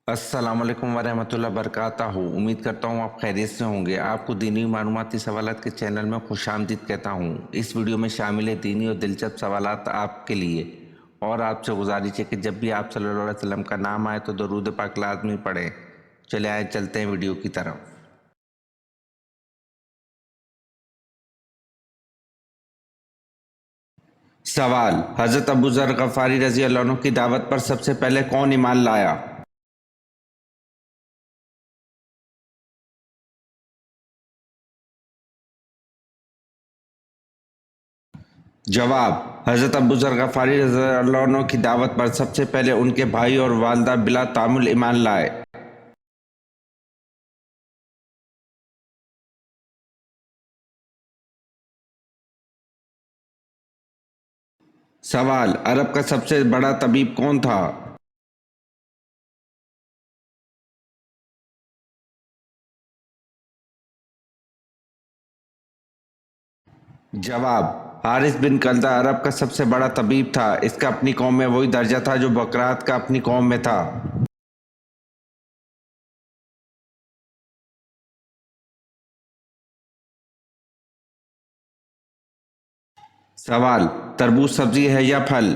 السلام علیکم ورحمۃ اللہ وبرکاتہ. امید کرتا ہوں آپ خیریت سے ہوں گے. آپ کو دینی معلوماتی سوالات کے چینل میں خوش آمدید کہتا ہوں. اس ویڈیو میں شامل ہے دینی اور دلچسپ سوالات آپ کے لیے، اور آپ سے گزارش ہے کہ جب بھی آپ صلی اللہ علیہ وسلم کا نام آئے تو درود پاک لازمی پڑھیں. چلے آئے چلتے ہیں ویڈیو کی طرف. سوال: حضرت ابو ذر غفاری رضی اللہ عنہ کی دعوت پر سب سے پہلے کون ایمان لایا؟ جواب: حضرت ابو ذر غفاری رضی اللہ عنہ کی دعوت پر سب سے پہلے ان کے بھائی اور والدہ بلا تعامل ایمان لائے. سوال: عرب کا سب سے بڑا طبیب کون تھا؟ جواب: حارث بن کلدہ عرب کا سب سے بڑا طبیب تھا. اس کا اپنی قوم میں وہی درجہ تھا جو بکرات کا اپنی قوم میں تھا. سوال: تربوز سبزی ہے یا پھل؟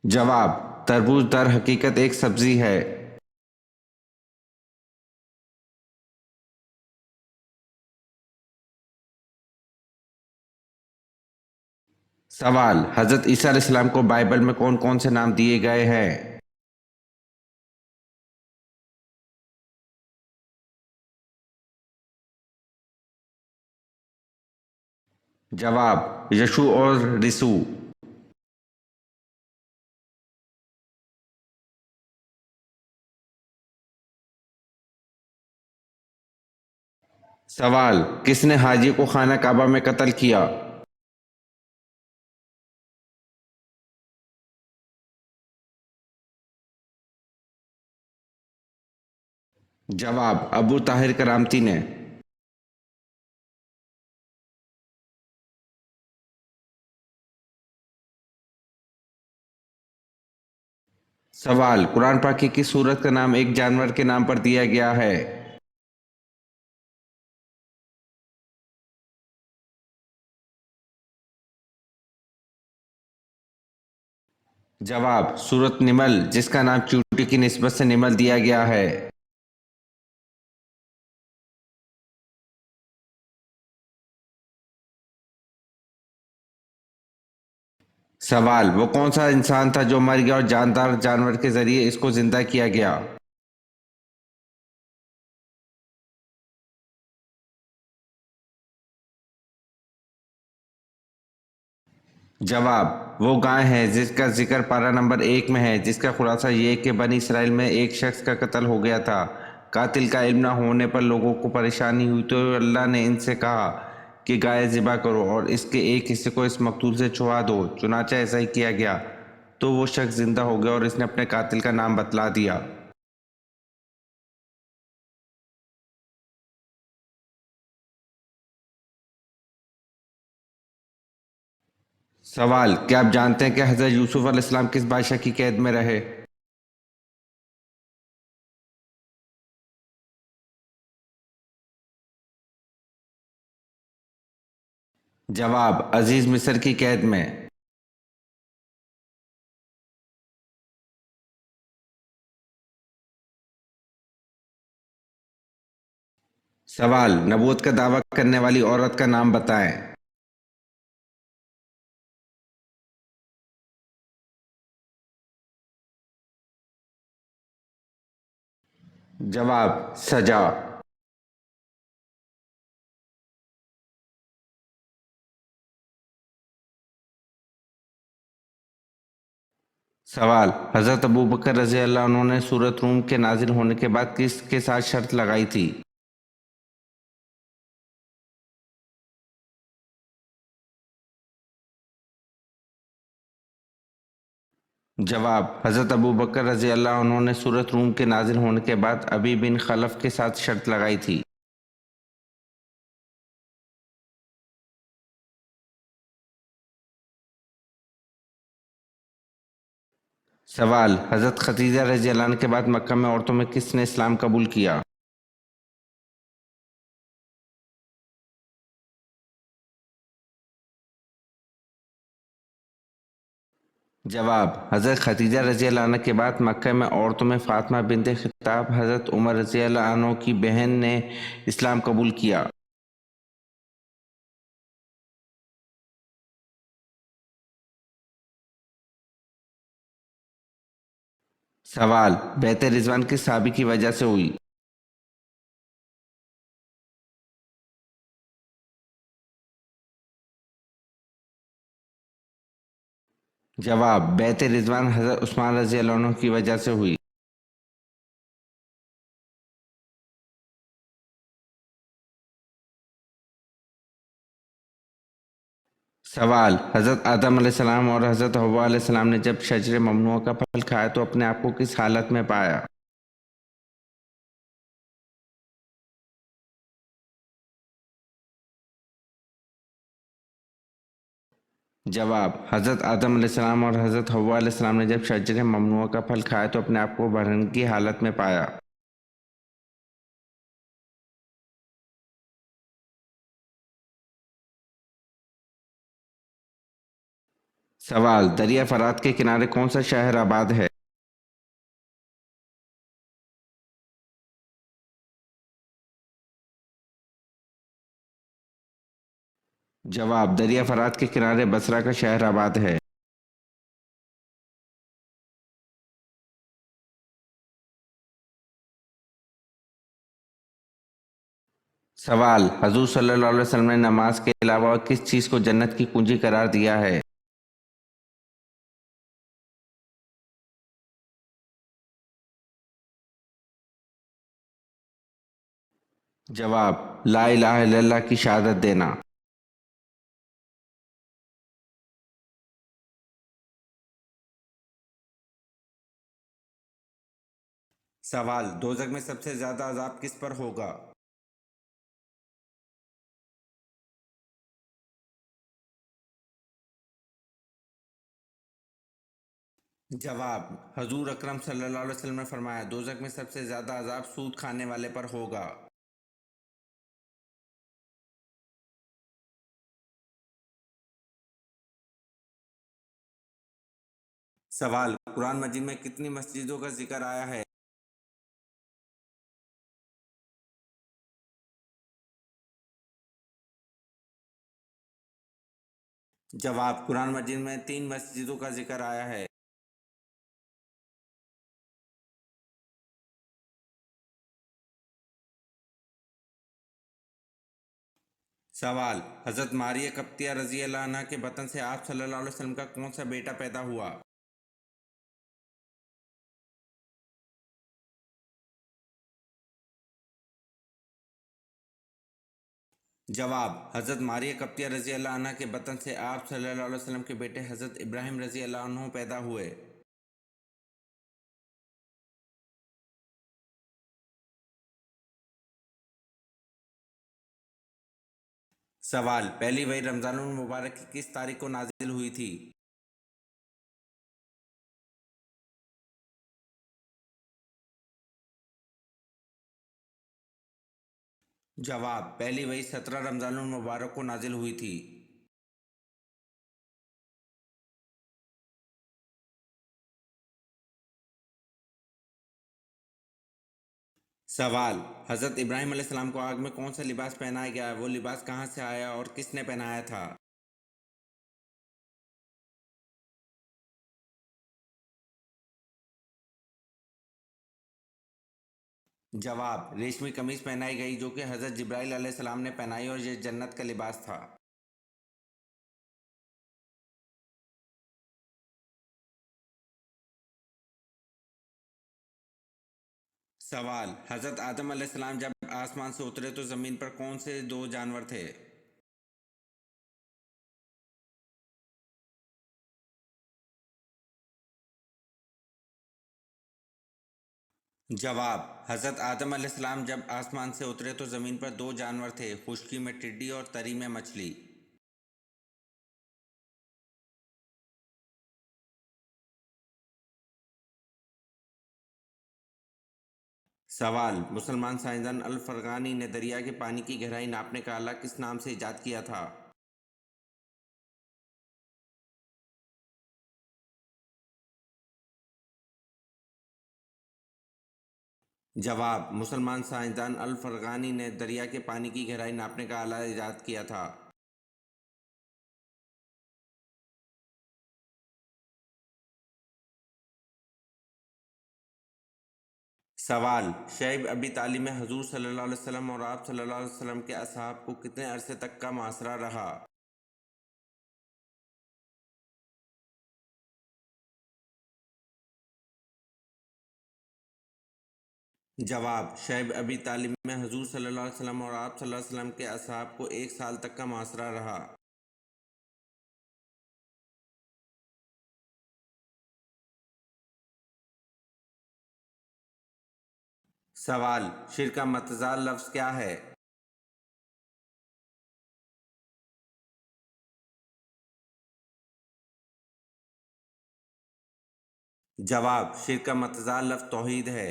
جواب: تربوز در حقیقت ایک سبزی ہے. سوال: حضرت عیسیٰ علیہ السلام کو بائبل میں کون کون سے نام دیے گئے ہیں؟ جواب: یشوع اور رسو. سوال: کس نے حاجی کو خانہ کعبہ میں قتل کیا؟ جواب: ابو طاہر کرامتی نے. سوال: قرآن پاک کی کس سورت کا نام ایک جانور کے نام پر دیا گیا ہے؟ جواب: سورت نمل، جس کا نام چیونٹی کی نسبت سے نمل دیا گیا ہے. سوال: وہ کون سا انسان تھا جو مر گیا اور جاندار جانور کے ذریعے اس کو زندہ کیا گیا؟ جواب: وہ گائے ہے جس کا ذکر پارہ نمبر 1 میں ہے، جس کا خلاصہ یہ کہ بنی اسرائیل میں ایک شخص کا قتل ہو گیا تھا. قاتل کا علم نہ ہونے پر لوگوں کو پریشانی ہوئی تو اللہ نے ان سے کہا کہ گائے ذبح کرو اور اس کے ایک حصے کو اس مقتول سے چھوا دو. چنانچہ ایسا ہی کیا گیا تو وہ شخص زندہ ہو گیا اور اس نے اپنے قاتل کا نام بتلا دیا. سوال: کیا آپ جانتے ہیں کہ حضرت یوسف علیہ السلام کس بادشاہ کی قید میں رہے؟ جواب: عزیز مصر کی قید میں. سوال: نبوت کا دعویٰ کرنے والی عورت کا نام بتائیں. جواب: سجا. سوال: حضرت ابوبکر رضی اللہ عنہ نے سورۃ روم کے نازل ہونے کے بعد کس کے ساتھ شرط لگائی تھی؟ جواب: حضرت ابوبکر رضی اللہ عنہ نے سورۃ روم کے نازل ہونے کے بعد ابی بن خلف کے ساتھ شرط لگائی تھی. سوال: حضرت خدیجہ رضی اللہ عنہ کے بعد مکہ میں عورتوں میں کس نے اسلام قبول کیا؟ جواب: حضرت خدیجہ رضی اللہ عنہ کے بعد مکہ میں عورتوں میں فاطمہ بنت خطاب حضرت عمر رضی اللہ عنہ کی بہن نے اسلام قبول کیا۔ سوال: بیعت رضوان کس صحابی کی وجہ سے ہوئی؟ جواب: بیعت رضوان حضرت عثمان رضی اللہ عنہ کی وجہ سے ہوئی۔ سوال: حضرت آدم علیہ السلام اور حضرت حوا علیہ السلام نے جب شجر ممنوع کا پھل کھایا تو اپنے آپ کو کس حالت میں پایا؟ جواب: حضرت آدم علیہ السلام اور حضرت حوا علیہ السلام نے جب شجر ممنوع کا پھل کھایا تو اپنے آپ کو برہنگی کی حالت میں پایا۔ سوال: دریا فرات کے کنارے کون سا شہر آباد ہے؟ جواب: دریا فرات کے کنارے بصرہ کا شہر آباد ہے۔ سوال: حضور صلی اللہ علیہ وسلم نے نماز کے علاوہ اور کس چیز کو جنت کی کنجی قرار دیا ہے؟ جواب: لا الہ الا اللہ کی شہادت دینا۔ سوال: دوزخ میں سب سے زیادہ عذاب کس پر ہوگا؟ جواب: حضور اکرم صلی اللہ علیہ وسلم نے فرمایا دوزخ میں سب سے زیادہ عذاب سود کھانے والے پر ہوگا۔ سوال: قرآن مجید میں کتنی مسجدوں کا ذکر آیا ہے؟ جواب: قرآن مجید میں 3 مسجدوں کا ذکر آیا ہے۔ سوال: حضرت ماریہ قبطیہ رضی اللہ عنہ کے بطن سے آپ صلی اللہ علیہ وسلم کا کون سا بیٹا پیدا ہوا؟ جواب: حضرت ماریہ قبطیہ رضی اللہ عنہ کے بطن سے آپ صلی اللہ علیہ وسلم کے بیٹے حضرت ابراہیم رضی اللہ عنہ پیدا ہوئے۔ سوال: پہلی وحی رمضان المبارک کی کس تاریخ کو نازل ہوئی تھی؟ جواب: پہلی وحی 17 رمضان المبارک کو نازل ہوئی تھی۔ سوال: حضرت ابراہیم علیہ السلام کو آگ میں کون سا لباس پہنایا گیا؟ وہ لباس کہاں سے آیا اور کس نے پہنایا تھا؟ جواب: ریشمی قمیص پہنائی گئی جو کہ حضرت جبرائیل علیہ السلام نے پہنائی اور یہ جنت کا لباس تھا۔ سوال: حضرت آدم علیہ السلام جب آسمان سے اترے تو زمین پر کون سے 2 جانور تھے؟ جواب: حضرت آدم علیہ السلام جب آسمان سے اترے تو زمین پر 2 جانور تھے، خشکی میں ٹڈی اور تری میں مچھلی۔ سوال: مسلمان سائنسدان الفرغانی نے دریا کے پانی کی گہرائی ناپنے کا آلہ کس نام سے ایجاد کیا تھا؟ جواب: مسلمان سائنسدان الفرغانی نے دریا کے پانی کی گہرائی ناپنے کا آلہ ایجاد کیا تھا۔ سوال: شعیب ابی طالب میں حضور صلی اللہ علیہ وسلم اور آپ صلی اللہ علیہ وسلم کے اصحاب کو کتنے عرصے تک کا معاشرہ رہا؟ جواب: شعیب ابی طالب میں حضور صلی اللہ علیہ وسلم اور آپ صلی اللہ علیہ وسلم کے اصحاب کو 1 سال تک کا معاشرہ رہا۔ سوال: شرک کا متضاد لفظ کیا ہے؟ جواب: شرک کا متضاد لفظ توحید ہے۔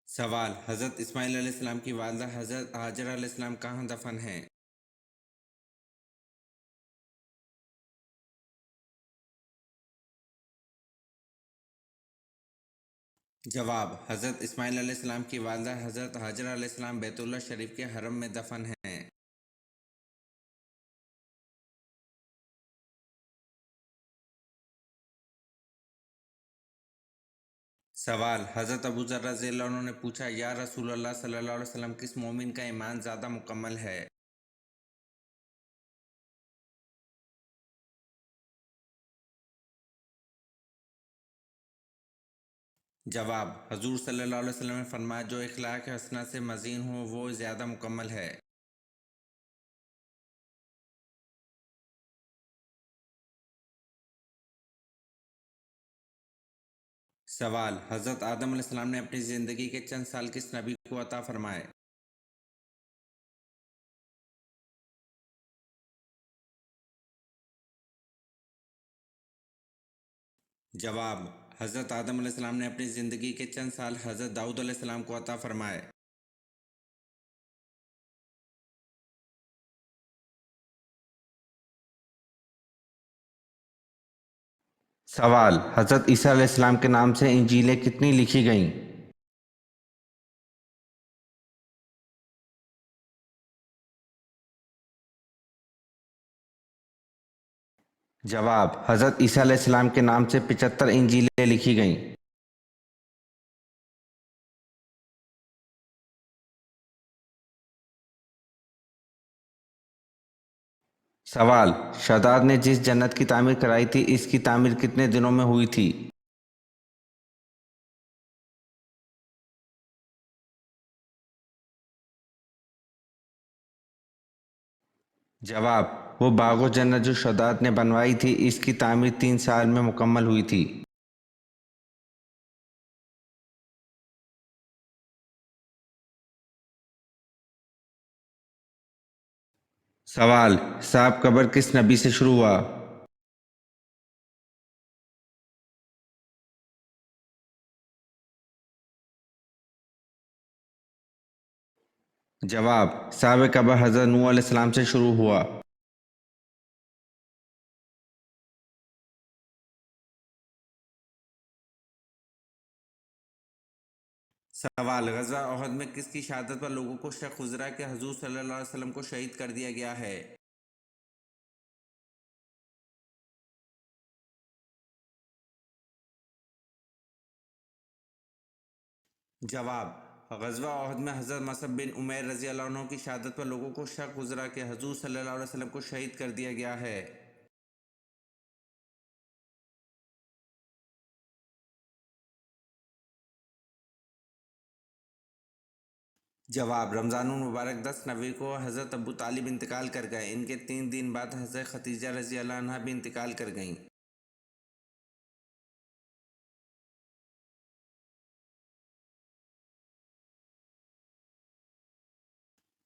سوال: حضرت اسماعیل علیہ السلام کی والدہ حضرت ہاجرہ علیہ السلام کہاں دفن ہیں؟ جواب: حضرت اسماعیل علیہ السلام کی والدہ حضرت ہاجرہ علیہ السلام بیت اللہ شریف کے حرم میں دفن ہیں۔ سوال: حضرت ابو ذر رضی اللہ عنہ نے پوچھا، یا رسول اللہ صلی اللہ علیہ وسلم، کس مومن کا ایمان زیادہ مکمل ہے؟ جواب: حضور صلی اللہ علیہ وسلم نے فرمایا، جو اخلاق حسنہ سے مزین ہو وہ زیادہ مکمل ہے۔ سوال: حضرت آدم علیہ السلام نے اپنی زندگی کے چند سال کس نبی کو عطا فرمائے؟ جواب: حضرت آدم علیہ السلام نے اپنی زندگی کے چند سال حضرت داؤد علیہ السلام کو عطا فرمائے۔ سوال: حضرت عیسیٰ علیہ السلام کے نام سے انجیلیں کتنی لکھی گئیں؟ جواب: حضرت عیسیٰ علیہ السلام کے نام سے 75 انجیلیں لکھی گئیں۔ سوال: شداد نے جس جنت کی تعمیر کرائی تھی اس کی تعمیر کتنے دنوں میں ہوئی تھی؟ جواب: وہ باغ و جنت جو شداد نے بنوائی تھی اس کی تعمیر 3 سال میں مکمل ہوئی تھی۔ سوال: حساب قبر کس نبی سے شروع ہوا؟ جواب: حساب قبر حضرت نوح علیہ السلام سے شروع ہوا۔ سوال: غزوہ احد میں کس کی شہادت پر لوگوں کو شک گزرا کہ حضور صلی اللہ علیہ وسلم کو شہید کر دیا گیا ہے؟ جواب: غزوہ احد میں حضرت مصعب بن عمیر رضی اللہ عنہ کی شہادت پر لوگوں کو شک گزرا کہ حضور صلی اللہ علیہ وسلم کو شہید کر دیا گیا ہے۔ جواب: رمضان المبارک 10 نوی کو حضرت ابو طالب انتقال کر گئے، ان کے 3 دن بعد حضرت خدیجہ رضی اللہ عنہ بھی انتقال کر گئیں۔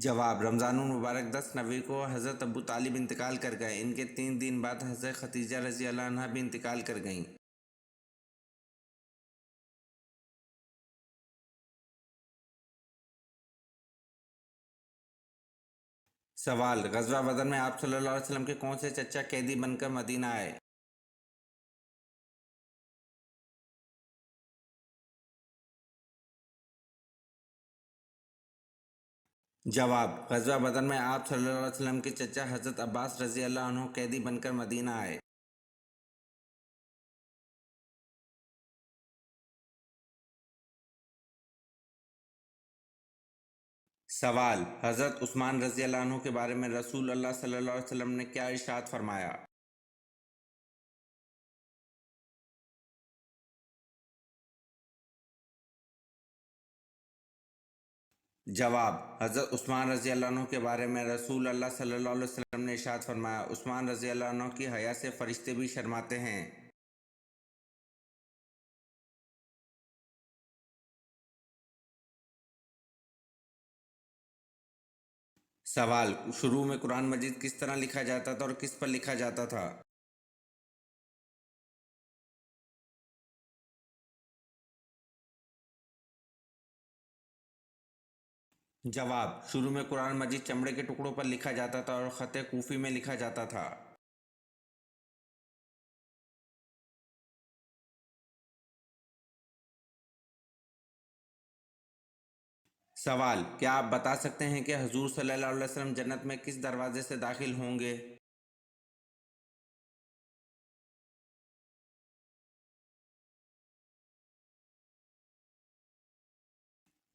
جواب: رمضان المبارک 10 نوember کو حضرت ابو طالب انتقال کر گئے۔ ان کے 3 دن بعد حضرت خدیجہ رضی اللہ عنہ بھی انتقال کر گئیں۔ سوال: غزوہ بدر میں آپ صلی اللہ علیہ وسلم کے کون سے چچا قیدی بن کر مدینہ آئے؟ جواب: غزوہ بدر میں آپ صلی اللہ علیہ وسلم کے چچا حضرت عباس رضی اللہ عنہ قیدی بن کر مدینہ آئے۔ سوال: حضرت عثمان رضی اللہ عنہ کے بارے میں رسول اللہ صلی اللہ علیہ وسلم نے کیا ارشاد فرمایا؟ جواب: حضرت عثمان رضی اللہ عنہ کے بارے میں رسول اللہ صلی اللہ علیہ وسلم نے ارشاد فرمایا، عثمان رضی اللہ عنہ کی حیا سے فرشتے بھی شرماتے ہیں۔ سوال: شروع میں قرآن مجید کس طرح لکھا جاتا تھا اور کس پر لکھا جاتا تھا؟ جواب: شروع میں قرآن مجید چمڑے کے ٹکڑوں پر لکھا جاتا تھا اور خط کوفی میں لکھا جاتا تھا۔ سوال: کیا آپ بتا سکتے ہیں کہ حضور صلی اللہ علیہ وسلم جنت میں کس دروازے سے داخل ہوں گے؟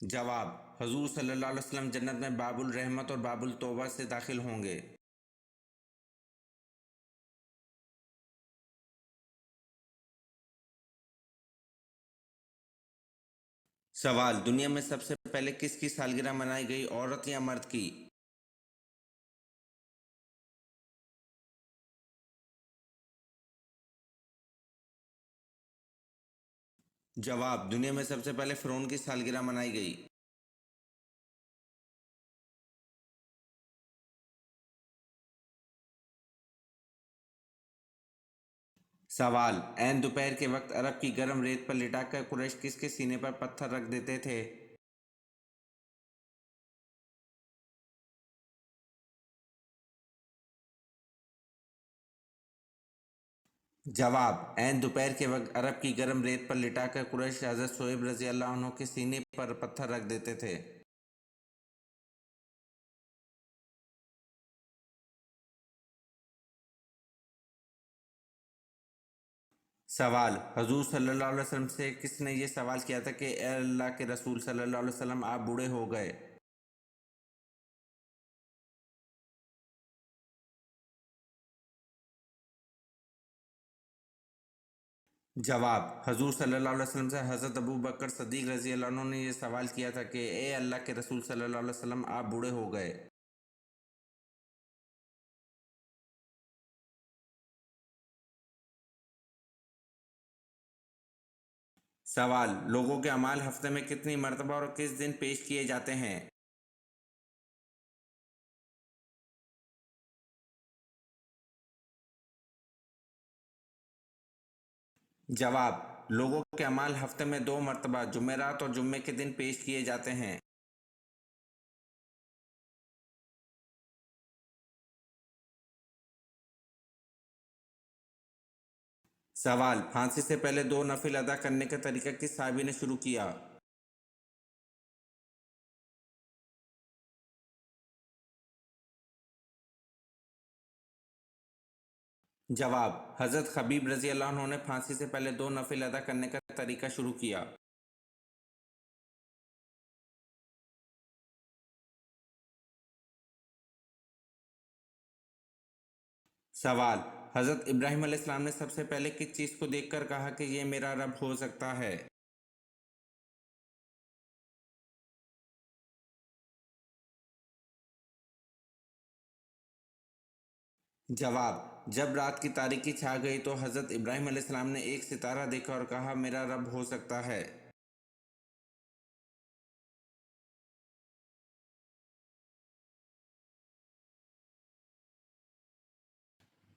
جواب: حضور صلی اللہ علیہ وسلم جنت میں باب الرحمت اور باب التوبہ سے داخل ہوں گے۔ سوال: دنیا میں سب سے پہلے کس کی سالگرہ منائی گئی، عورت یا مرد کی؟ جواب: دنیا میں سب سے پہلے فرعون کی سالگرہ منائی گئی۔ سوال: عین دوپہر کے وقت عرب کی گرم ریت پر لٹا کر قریش کس کے سینے پر پتھر رکھ دیتے تھے؟ جواب: عین دوپہر کے وقت عرب کی گرم ریت پر لٹا کر قریش حضرت شعیب رضی اللہ عنہ کے سینے پر پتھر رکھ دیتے تھے۔ سوال: حضور صلی اللہ علیہ وسلم سے کس نے یہ سوال کیا تھا کہ اے اللہ کے رسول صلی اللہ علیہ وسلم آپ بوڑھے ہو گئے؟ جواب: حضور صلی اللہ علیہ وسلم سے حضرت ابو بکر صدیق رضی اللہ عنہ نے یہ سوال کیا تھا کہ اے اللہ کے رسول صلی اللہ علیہ وسلم آپ بوڑھے ہو گئے۔ سوال: لوگوں کے اعمال ہفتے میں کتنی مرتبہ اور کس دن پیش کیے جاتے ہیں؟ جواب: لوگوں کے اعمال ہفتے میں 2 مرتبہ جمعرات اور جمعے کے دن پیش کیے جاتے ہیں۔ سوال: پھانسی سے پہلے 2 نفل ادا کرنے کا طریقہ کس صحابی نے شروع کیا؟ جواب: حضرت خبیب رضی اللہ عنہ نے پھانسی سے پہلے 2 نفل ادا کرنے کا طریقہ شروع کیا۔ سوال: حضرت ابراہیم علیہ السلام نے سب سے پہلے کس چیز کو دیکھ کر کہا کہ یہ میرا رب ہو سکتا ہے؟ جواب: جب رات کی تاریکی چھا گئی تو حضرت ابراہیم علیہ السلام نے ایک ستارہ دیکھا اور کہا میرا رب ہو سکتا ہے۔